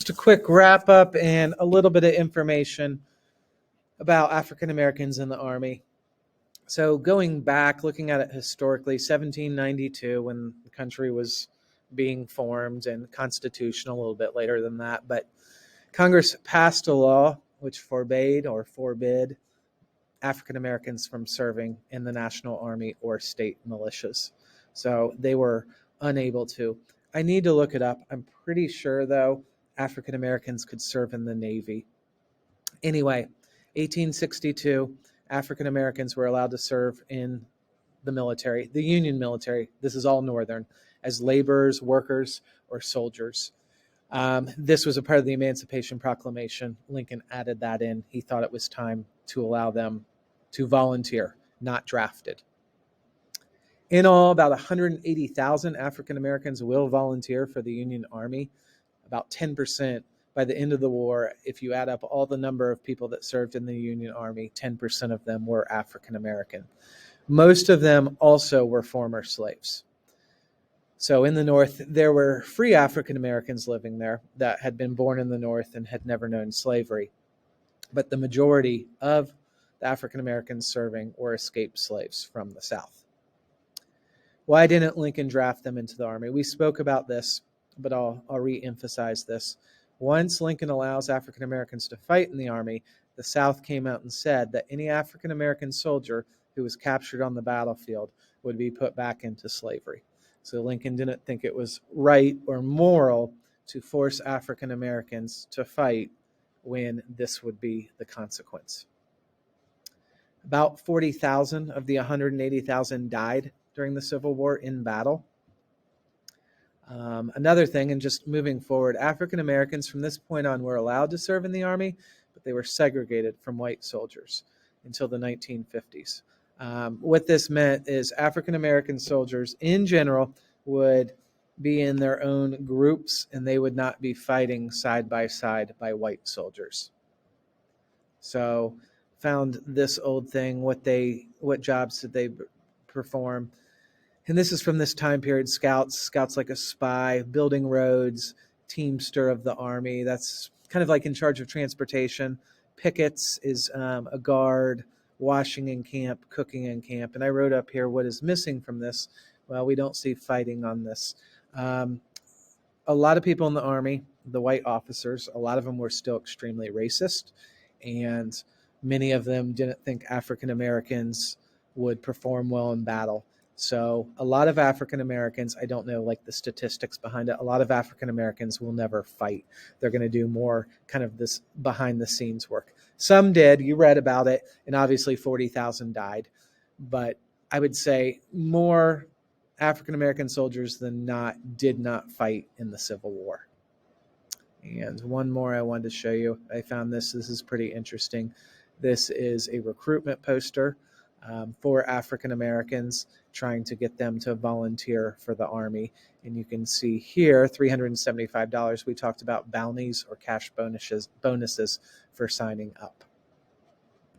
Just a quick wrap up and a little bit of information about African Americans in the Army. So, going back, looking at it historically, 1792, when the country was being formed, and constitutional a little bit later than that, but Congress passed a law which forbade or forbid African Americans from serving in the National Army or state militias. So they were unable to. I need to look it up. I'm pretty sure, though, African Americans could serve in the Navy. Anyway, 1862, African Americans were allowed to serve in the military, the Union military. This is all Northern, as laborers, workers, or soldiers. This was a part of the Emancipation Proclamation. Lincoln added that in. He thought it was time to allow them to volunteer, not drafted. In all, about 180,000 African Americans will volunteer for the Union Army. About 10% by the end of the war, if you add up all the number of people that served in the Union Army, 10% of them were African American. Most of them also were former slaves. So in the North, there were free African Americans living there that had been born in the North and had never known slavery. But the majority of the African Americans serving were escaped slaves from the South. Why didn't Lincoln draft them into the Army? We spoke about this, but I'll re-emphasize this. Once Lincoln allows African Americans to fight in the Army, the South came out and said that any African American soldier who was captured on the battlefield would be put back into slavery. So Lincoln didn't think it was right or moral to force African Americans to fight when this would be the consequence. About 40,000 of the 180,000 died during the Civil War in battle. Another thing, and just moving forward, African Americans from this point on were allowed to serve in the Army, but they were segregated from white soldiers until the 1950s. What this meant is African American soldiers in general would be in their own groups, and they would not be fighting side by side by white soldiers. So found this old thing, what jobs did they perform? And this is from this time period. Scouts like a spy, building roads, teamster of the Army. That's kind of like in charge of transportation. Pickets is a guard, washing in camp, cooking in camp. And I wrote up here what is missing from this. Well, we don't see fighting on this. A lot of people in the Army, the white officers, a lot of them were still extremely racist. And many of them didn't think African Americans would perform well in battle. So a lot of African Americans, I don't know like the statistics behind it, a lot of African Americans will never fight. They're going to do more kind of this behind the scenes work. Some did, you read about it, and obviously 40,000 died. But I would say more African American soldiers than not did not fight in the Civil War. And one more I wanted to show you. I found this is pretty interesting. This is a recruitment poster for African Americans, trying to get them to volunteer for the Army. And you can see here, $375. We talked about bounties or cash bonuses for signing up.